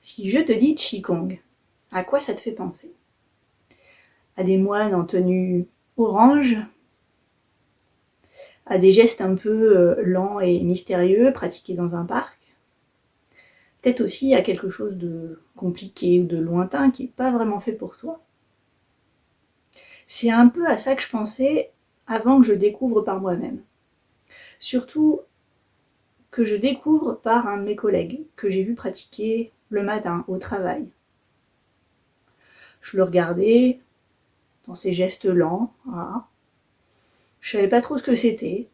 Si je te dis Qigong, à quoi ça te fait penser? À des moines en tenue orange, à des gestes un peu lents et mystérieux pratiqués dans un parc, peut-être aussi à quelque chose de compliqué ou de lointain qui n'est pas vraiment fait pour toi. C'est un peu à ça que je pensais avant que je découvre par moi-même. Surtout que je découvre par un de mes collègues que j'ai vu pratiquer le matin au travail. Je le regardais dans ses gestes lents, voilà. Je savais pas trop ce que c'était,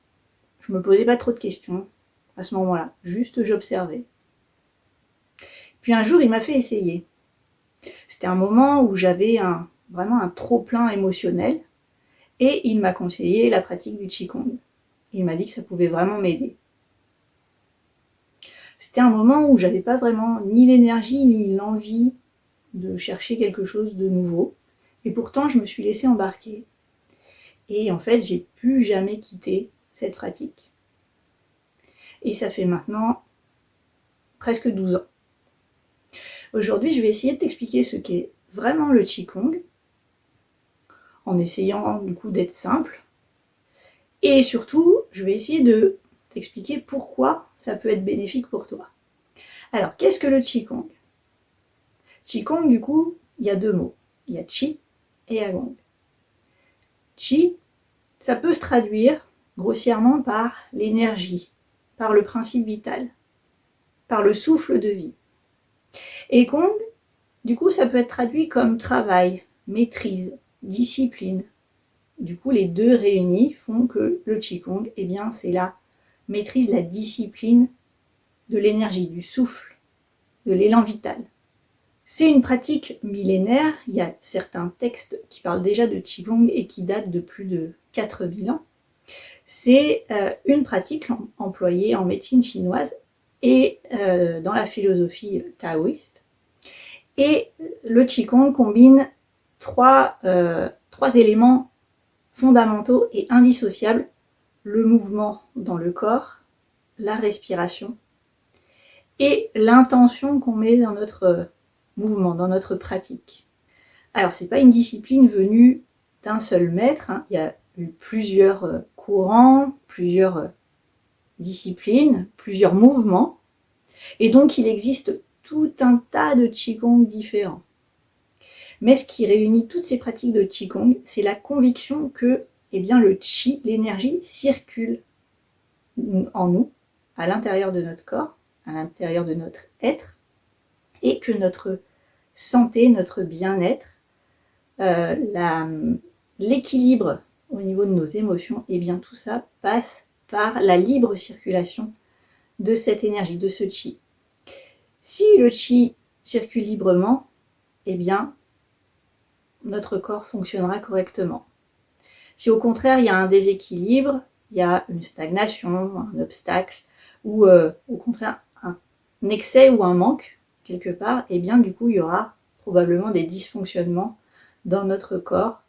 je me posais pas trop de questions à ce moment-là, juste j'observais. Puis un jour, il m'a fait essayer. C'était un moment où j'avais vraiment un trop-plein émotionnel et il m'a conseillé la pratique du Qigong. Il m'a dit que ça pouvait vraiment m'aider. C'était un moment où j'avais pas vraiment ni l'énergie ni l'envie de chercher quelque chose de nouveau. Et pourtant, je me suis laissée embarquer. Et en fait, j'ai plus jamais quitté cette pratique. Et ça fait maintenant presque 12 ans. Aujourd'hui, je vais essayer de t'expliquer ce qu'est vraiment le Qigong, en essayant du coup d'être simple. Et surtout, je vais essayer de t'expliquer pourquoi ça peut être bénéfique pour toi. Alors, qu'est-ce que le Qigong? Qigong, du coup, il y a deux mots. Il y a Qi et Agong. Qi, ça peut se traduire grossièrement par l'énergie, par le principe vital, par le souffle de vie. Et Gong, du coup, ça peut être traduit comme travail, maîtrise, discipline. Du coup, les deux réunis font que le Qigong, eh bien, c'est la maîtrise, la discipline de l'énergie, du souffle, de l'élan vital. C'est une pratique millénaire, il y a certains textes qui parlent déjà de Qigong et qui datent de plus de 4000 ans. C'est une pratique employée en médecine chinoise et dans la philosophie taoïste. Et le Qigong combine trois éléments fondamentaux et indissociables: le mouvement dans le corps, la respiration et l'intention qu'on met dans notre mouvement, dans notre pratique. Alors, c'est pas une discipline venue d'un seul maître, hein. Il y a eu plusieurs courants, plusieurs disciplines, plusieurs mouvements, et donc il existe tout un tas de Qigong différents. Mais ce qui réunit toutes ces pratiques de Qigong, c'est la conviction que eh bien, le Qi, l'énergie, circule en nous, à l'intérieur de notre corps, à l'intérieur de notre être, et que notre santé, notre bien-être, l'équilibre au niveau de nos émotions, et bien tout ça passe par la libre circulation de cette énergie, de ce Qi. Si le Qi circule librement, eh bien notre corps fonctionnera correctement. Si au contraire il y a un déséquilibre, il y a une stagnation, un obstacle, ou au contraire un excès ou un manque quelque part, et bien du coup il y aura probablement des dysfonctionnements dans notre corps.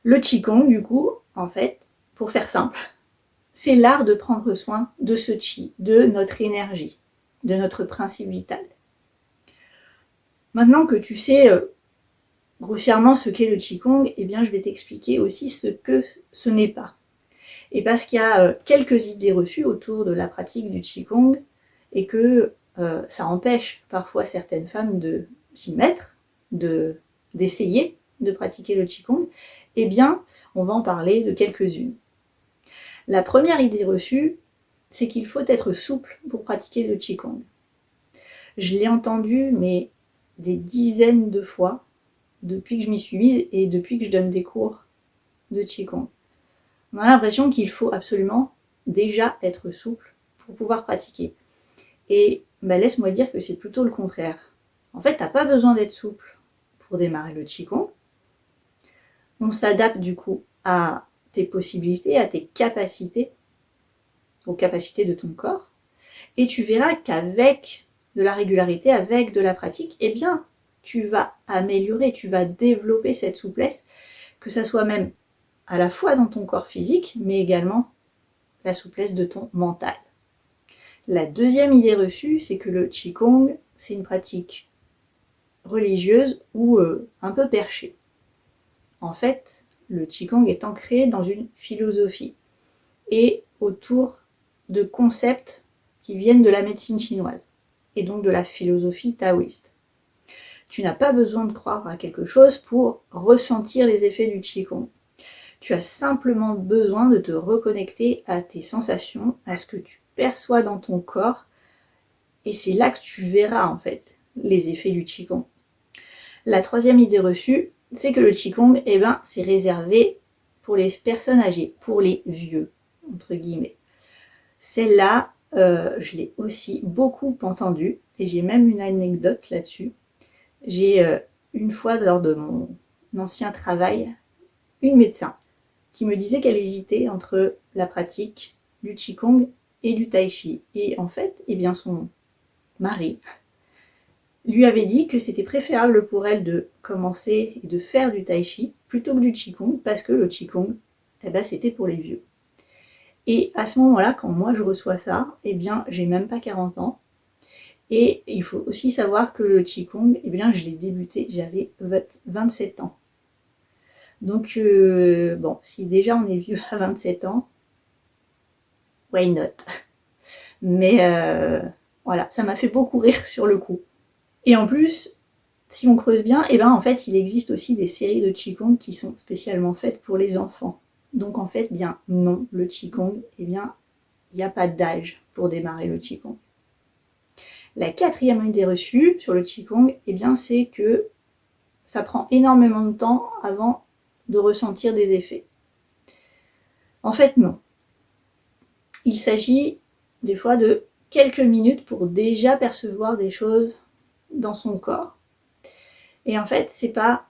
Le Qigong, du coup, en fait, pour faire simple, c'est l'art de prendre soin de ce Qi, de notre énergie, de notre principe vital. Maintenant que tu sais grossièrement ce qu'est le Qigong, eh bien je vais t'expliquer aussi ce que ce n'est pas. Et parce qu'il y a quelques idées reçues autour de la pratique du Qigong et que ça empêche parfois certaines femmes de s'y mettre, d'essayer de pratiquer le Qigong, eh bien on va en parler de quelques-unes. La première idée reçue, c'est qu'il faut être souple pour pratiquer le Qigong. Je l'ai entendu, mais des dizaines de fois, depuis que je m'y suis mise et depuis que je donne des cours de Qigong. On a l'impression qu'il faut absolument déjà être souple pour pouvoir pratiquer. Et laisse-moi dire que c'est plutôt le contraire. En fait, tu n'as pas besoin d'être souple pour démarrer le Qigong. On s'adapte du coup à tes possibilités, à tes capacités, aux capacités de ton corps. Et tu verras qu'avec de la régularité, avec de la pratique, eh bien, tu vas améliorer, tu vas développer cette souplesse, que ça soit même à la fois dans ton corps physique, mais également la souplesse de ton mental. La deuxième idée reçue, c'est que le Qigong, c'est une pratique religieuse ou un peu perchée. En fait, le Qigong est ancré dans une philosophie et autour de concepts qui viennent de la médecine chinoise et donc de la philosophie taoïste. Tu n'as pas besoin de croire à quelque chose pour ressentir les effets du Qigong. Tu as simplement besoin de te reconnecter à tes sensations, à ce que tu perçois dans ton corps, et c'est là que tu verras en fait les effets du Qigong. La troisième idée reçue, c'est que le Qigong, c'est réservé pour les personnes âgées, pour les vieux, entre guillemets. Celle-là, je l'ai aussi beaucoup entendue, et j'ai même une anecdote là-dessus. J'ai une fois, lors de mon ancien travail, une médecin qui me disait qu'elle hésitait entre la pratique du Qigong et du Tai Chi. Et en fait, son mari lui avait dit que c'était préférable pour elle de commencer et de faire du Tai Chi plutôt que du Qigong, parce que le Qigong, c'était pour les vieux. Et à ce moment-là, quand moi je reçois ça, j'ai même pas 40 ans. Et il faut aussi savoir que le Qigong, je l'ai débuté, j'avais 27 ans. Donc, si déjà on est vieux à 27 ans, why not? Mais voilà, ça m'a fait beaucoup rire sur le coup. Et en plus, si on creuse bien, en fait, il existe aussi des séries de Qigong qui sont spécialement faites pour les enfants. Donc en fait, non, le Qigong, il n'y a pas d'âge pour démarrer le Qigong. La quatrième idée reçue sur le Qigong, c'est que ça prend énormément de temps avant de ressentir des effets. En fait, non. Il s'agit des fois de quelques minutes pour déjà percevoir des choses dans son corps. Et en fait, c'est pas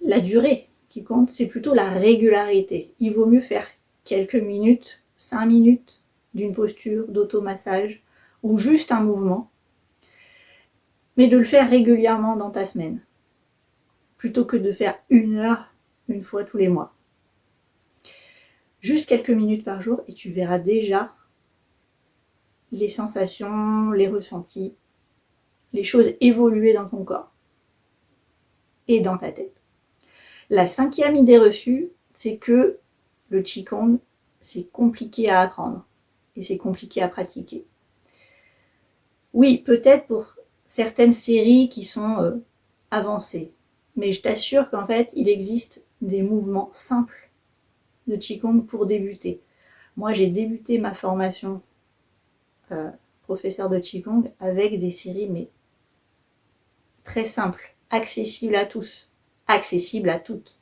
la durée qui compte, c'est plutôt la régularité. Il vaut mieux faire quelques minutes, 5 minutes d'une posture d'automassage ou juste un mouvement, mais de le faire régulièrement dans ta semaine, plutôt que de faire 1 heure une fois tous les mois. Juste quelques minutes par jour et tu verras déjà les sensations, les ressentis, les choses évoluer dans ton corps et dans ta tête. La cinquième idée reçue, c'est que le Qigong, c'est compliqué à apprendre et c'est compliqué à pratiquer. Oui, peut-être pour certaines séries qui sont avancées, mais je t'assure qu'en fait, il existe des mouvements simples de Qigong pour débuter. Moi, j'ai débuté ma formation professeur de Qigong avec des séries mais très simples, accessibles à tous, accessibles à toutes.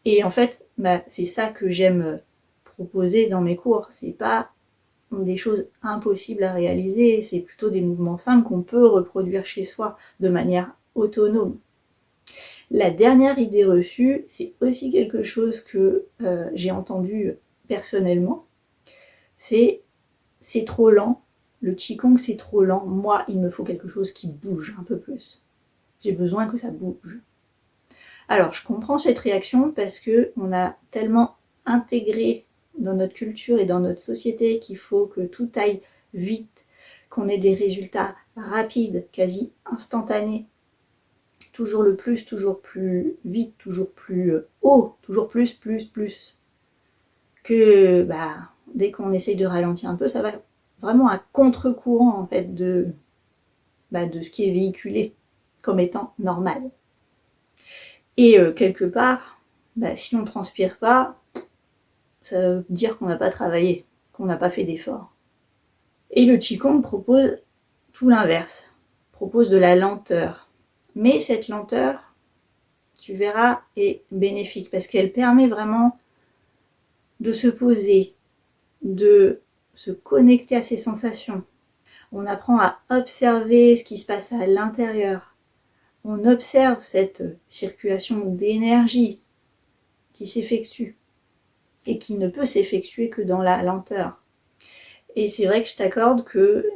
Et en fait, c'est ça que j'aime proposer dans mes cours. C'est pas des choses impossibles à réaliser, c'est plutôt des mouvements simples qu'on peut reproduire chez soi de manière autonome. La dernière idée reçue, c'est aussi quelque chose que j'ai entendu personnellement, c'est trop lent, le Qigong c'est trop lent, moi il me faut quelque chose qui bouge un peu plus. J'ai besoin que ça bouge. Alors je comprends cette réaction parce que on a tellement intégré dans notre culture et dans notre société qu'il faut que tout aille vite, qu'on ait des résultats rapides, quasi instantanés, toujours le plus, toujours plus vite, toujours plus haut, toujours plus, que dès qu'on essaye de ralentir un peu, ça va vraiment à contre-courant en fait de ce qui est véhiculé comme étant normal. Et quelque part, si on ne transpire pas, ça veut dire qu'on n'a pas travaillé, qu'on n'a pas fait d'effort. Et le Qigong propose tout l'inverse, propose de la lenteur. Mais cette lenteur, tu verras, est bénéfique parce qu'elle permet vraiment de se poser, de se connecter à ses sensations. On apprend à observer ce qui se passe à l'intérieur. On observe cette circulation d'énergie qui s'effectue et qui ne peut s'effectuer que dans la lenteur. Et c'est vrai que je t'accorde que,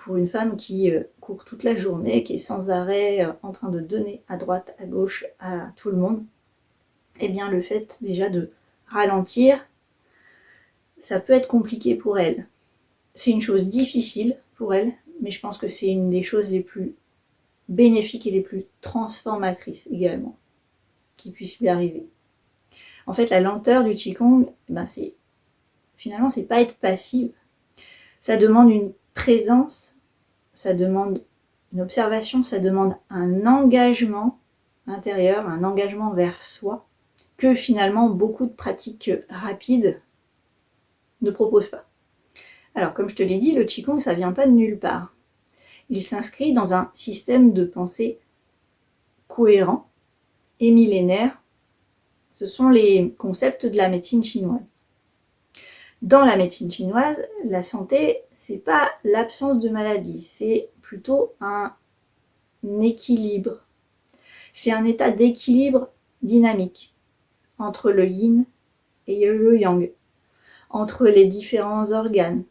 pour une femme qui court toute la journée, qui est sans arrêt en train de donner à droite, à gauche, à tout le monde, le fait déjà de ralentir, ça peut être compliqué pour elle. C'est une chose difficile pour elle, mais je pense que c'est une des choses les plus bénéfiques et les plus transformatrices également qui puissent lui arriver. En fait, la lenteur du Qigong, finalement, c'est pas être passive. Ça demande une présence, ça demande une observation, ça demande un engagement intérieur, un engagement vers soi, que finalement beaucoup de pratiques rapides ne proposent pas. Alors, comme je te l'ai dit, le Qigong, ça vient pas de nulle part. Il s'inscrit dans un système de pensée cohérent et millénaire. Ce sont les concepts de la médecine chinoise. Dans la médecine chinoise, la santé, c'est pas l'absence de maladie, c'est plutôt un équilibre. C'est un état d'équilibre dynamique entre le yin et le yang, entre les différents organes,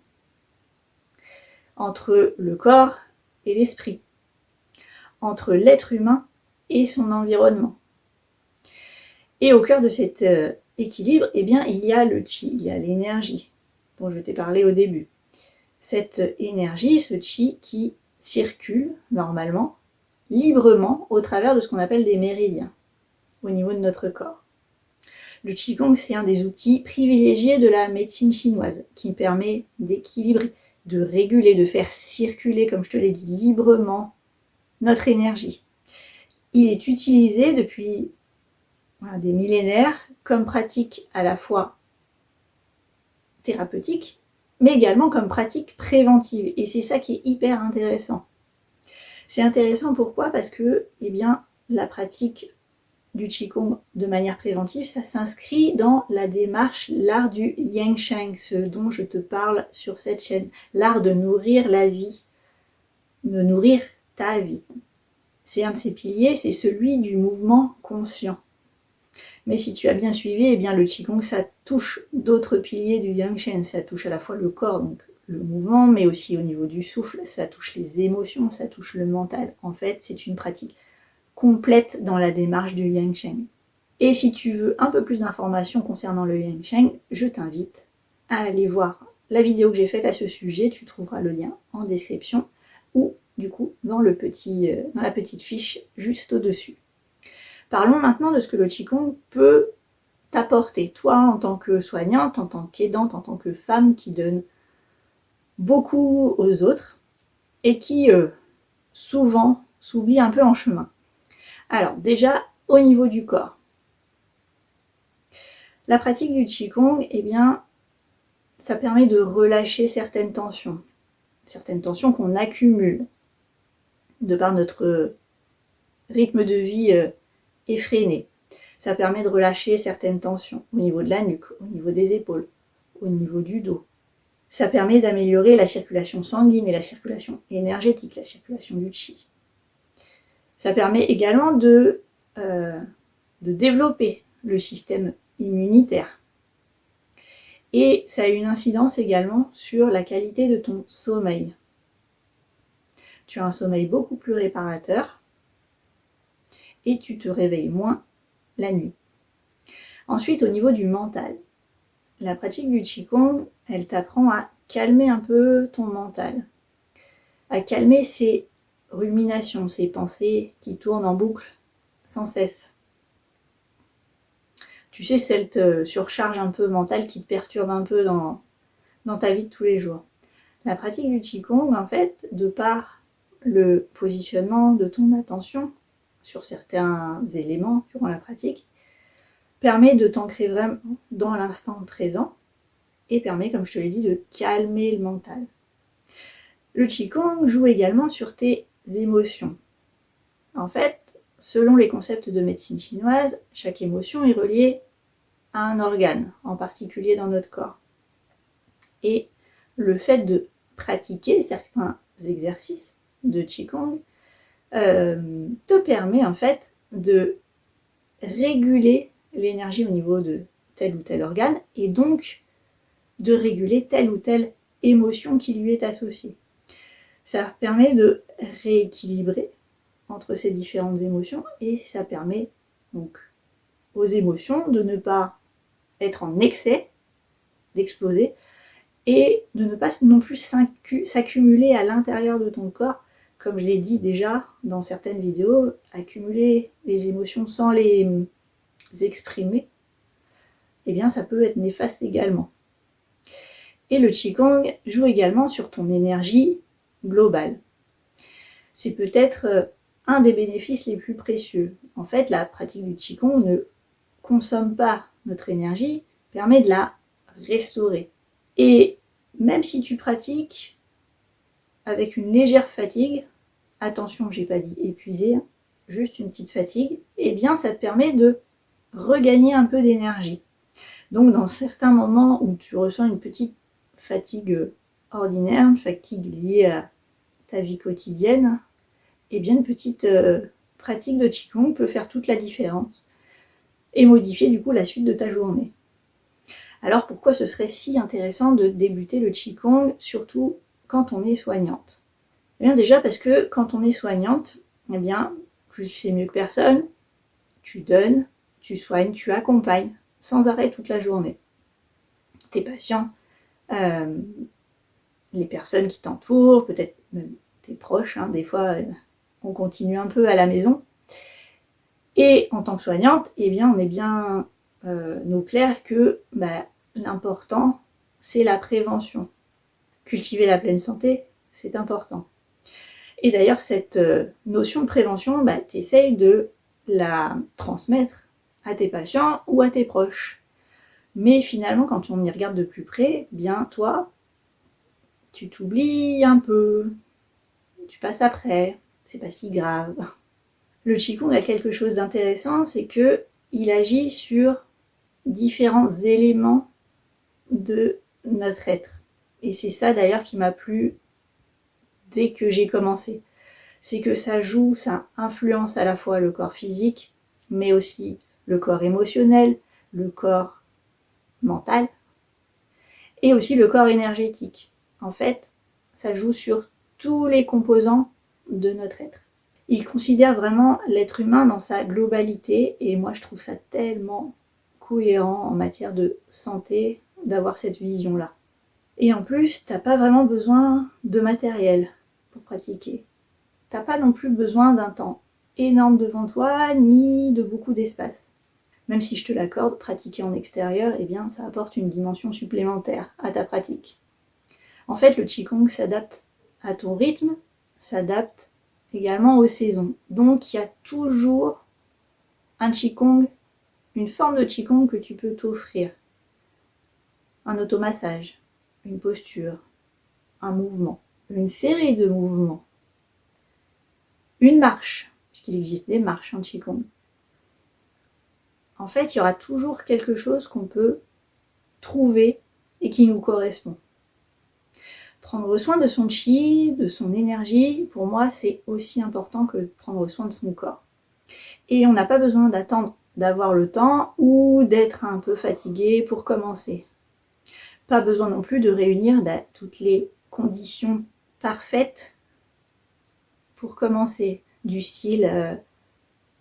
entre le corps et l'esprit, entre l'être humain et son environnement. Et au cœur de cet équilibre, eh bien, il y a le qi, il y a l'énergie dont je t'ai parlé au début. Cette énergie, ce qi qui circule normalement, librement, au travers de ce qu'on appelle des méridiens au niveau de notre corps. Le Qigong, c'est un des outils privilégiés de la médecine chinoise qui permet d'équilibrer, de réguler, de faire circuler, comme je te l'ai dit, librement notre énergie. Il est utilisé depuis des millénaires comme pratique à la fois thérapeutique, mais également comme pratique préventive. Et c'est ça qui est hyper intéressant. C'est intéressant pourquoi ? Parce que la pratique du Qigong de manière préventive, ça s'inscrit dans la démarche, l'art du Yangsheng, ce dont je te parle sur cette chaîne. L'art de nourrir la vie, de nourrir ta vie. C'est un de ses piliers, c'est celui du mouvement conscient. Mais si tu as bien suivi, le Qigong, ça touche d'autres piliers du Yangsheng. Ça touche à la fois le corps, donc le mouvement, mais aussi au niveau du souffle, ça touche les émotions, ça touche le mental. En fait, c'est une pratique complète dans la démarche du Yangsheng. Et si tu veux un peu plus d'informations concernant le Yangsheng, je t'invite à aller voir la vidéo que j'ai faite à ce sujet. Tu trouveras le lien en description ou du coup dans la petite fiche juste au-dessus. Parlons maintenant de ce que le Qigong peut t'apporter, toi en tant que soignante, en tant qu'aidante, en tant que femme qui donne beaucoup aux autres et qui souvent s'oublie un peu en chemin. Alors déjà, au niveau du corps, la pratique du Qigong, ça permet de relâcher certaines tensions qu'on accumule de par notre rythme de vie effréné. Ça permet de relâcher certaines tensions au niveau de la nuque, au niveau des épaules, au niveau du dos. Ça permet d'améliorer la circulation sanguine et la circulation énergétique, la circulation du qi. Ça permet également de développer le système immunitaire. Et ça a une incidence également sur la qualité de ton sommeil. Tu as un sommeil beaucoup plus réparateur et tu te réveilles moins la nuit. Ensuite, au niveau du mental, la pratique du Qigong, elle t'apprend à calmer un peu ton mental, à calmer ces ruminations, ces pensées qui tournent en boucle sans cesse. Tu sais, cette surcharge un peu mentale qui te perturbe un peu dans ta vie de tous les jours. La pratique du Qigong, en fait, de par le positionnement de ton attention sur certains éléments durant la pratique, permet de t'ancrer vraiment dans l'instant présent et permet, comme je te l'ai dit, de calmer le mental. Le Qigong joue également sur tes émotions. En fait, selon les concepts de médecine chinoise, chaque émotion est reliée à un organe, en particulier dans notre corps. Et le fait de pratiquer certains exercices de Qigong te permet en fait de réguler l'énergie au niveau de tel ou tel organe et donc de réguler telle ou telle émotion qui lui est associée. Ça permet de rééquilibrer entre ces différentes émotions et ça permet donc aux émotions de ne pas être en excès, d'exploser, et de ne pas non plus s'accumuler à l'intérieur de ton corps. Comme je l'ai dit déjà dans certaines vidéos, accumuler les émotions sans les exprimer, eh bien ça peut être néfaste également. Et le Qigong joue également sur ton énergie globale. C'est peut-être un des bénéfices les plus précieux. En fait, la pratique du Qigong ne consomme pas notre énergie, permet de la restaurer. Et même si tu pratiques avec une légère fatigue, attention, j'ai pas dit épuisé, juste une petite fatigue, eh bien ça te permet de regagner un peu d'énergie. Donc dans certains moments où tu ressens une petite fatigue ordinaire, une fatigue liée à ta vie quotidienne, eh bien une petite pratique de Qigong peut faire toute la différence et modifier du coup la suite de ta journée. Alors pourquoi ce serait si intéressant de débuter le Qigong, surtout quand on est soignante? Eh bien déjà parce que quand on est soignante, eh bien tu sais mieux que personne, tu donnes, tu soignes, tu accompagnes sans arrêt toute la journée. Tes patients, les personnes qui t'entourent, peut-être même tes proches, des fois on continue un peu à la maison. Et en tant que soignante, eh bien on est bien au clair que l'important c'est la prévention. Cultiver la pleine santé, c'est important. Et d'ailleurs cette notion de prévention, tu essayes de la transmettre à tes patients ou à tes proches. Mais finalement, quand on y regarde de plus près, bien toi, tu t'oublies un peu, tu passes après, c'est pas si grave. Le Qigong a quelque chose d'intéressant, c'est que il agit sur différents éléments de notre être. Et c'est ça d'ailleurs qui m'a plu dès que j'ai commencé. C'est que ça influence à la fois le corps physique, mais aussi le corps émotionnel, le corps mental, et aussi le corps énergétique. En fait, ça joue sur tous les composants de notre être. Il considère vraiment l'être humain dans sa globalité, et moi je trouve ça tellement cohérent en matière de santé d'avoir cette vision-là. Et en plus, t'as pas vraiment besoin de matériel pour pratiquer. T'as pas non plus besoin d'un temps énorme devant toi, ni de beaucoup d'espace. Même si je te l'accorde, pratiquer en extérieur, eh bien, ça apporte une dimension supplémentaire à ta pratique. En fait, le Qigong s'adapte à ton rythme, s'adapte également aux saisons. Donc, il y a toujours un Qigong, une forme de Qigong que tu peux t'offrir. Un automassage, une posture, un mouvement, une série de mouvements, une marche, puisqu'il existe des marches en Qigong. En fait, il y aura toujours quelque chose qu'on peut trouver et qui nous correspond. Prendre soin de son chi, de son énergie, pour moi, c'est aussi important que prendre soin de son corps. Et on n'a pas besoin d'attendre d'avoir le temps ou d'être un peu fatigué pour commencer. Pas besoin non plus de réunir toutes les conditions parfaites pour commencer. Du style,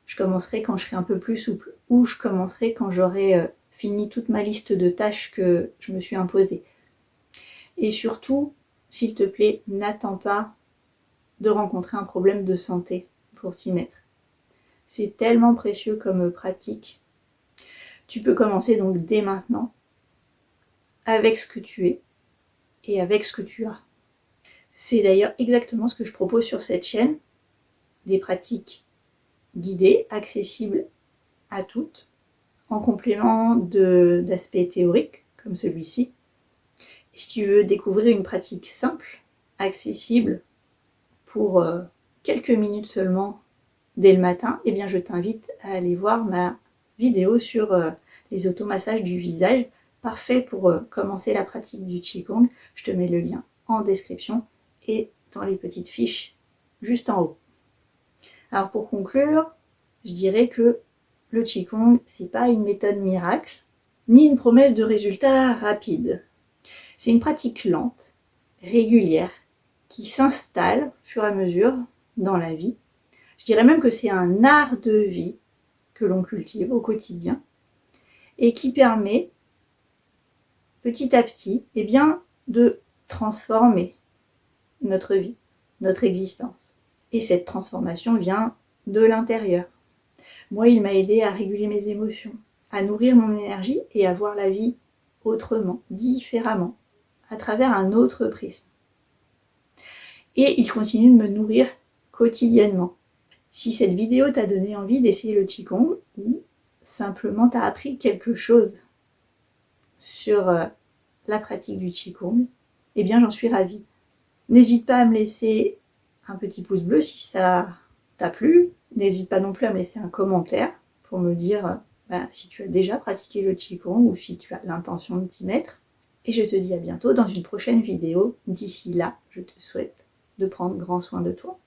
je commencerai quand je serai un peu plus souple, ou je commencerai quand j'aurai fini toute ma liste de tâches que je me suis imposée. Et surtout, s'il te plaît, n'attends pas de rencontrer un problème de santé pour t'y mettre. C'est tellement précieux comme pratique. Tu peux commencer donc dès maintenant, avec ce que tu es et avec ce que tu as. C'est d'ailleurs exactement ce que je propose sur cette chaîne, des pratiques guidées, accessibles à toutes, en complément d'aspects théoriques, comme celui-ci. Et si tu veux découvrir une pratique simple, accessible, pour quelques minutes seulement dès le matin, eh bien je t'invite à aller voir ma vidéo sur les automassages du visage, parfait pour commencer la pratique du Qigong. Je te mets le lien en description et dans les petites fiches juste en haut. Alors pour conclure, je dirais que le Qigong, c'est pas une méthode miracle, ni une promesse de résultats rapides. C'est une pratique lente, régulière, qui s'installe au fur et à mesure dans la vie. Je dirais même que c'est un art de vie que l'on cultive au quotidien et qui permet petit à petit, de transformer notre vie, notre existence. Et cette transformation vient de l'intérieur. Moi, il m'a aidé à réguler mes émotions, à nourrir mon énergie et à voir la vie autrement, différemment, à travers un autre prisme. Et il continue de me nourrir quotidiennement. Si cette vidéo t'a donné envie d'essayer le Qigong ou simplement t'as appris quelque chose sur la pratique du Qigong, eh bien j'en suis ravie. N'hésite pas à me laisser un petit pouce bleu si ça t'a plu. N'hésite pas non plus à me laisser un commentaire pour me dire si tu as déjà pratiqué le Qigong ou si tu as l'intention de t'y mettre. Et je te dis à bientôt dans une prochaine vidéo. D'ici là, je te souhaite de prendre grand soin de toi.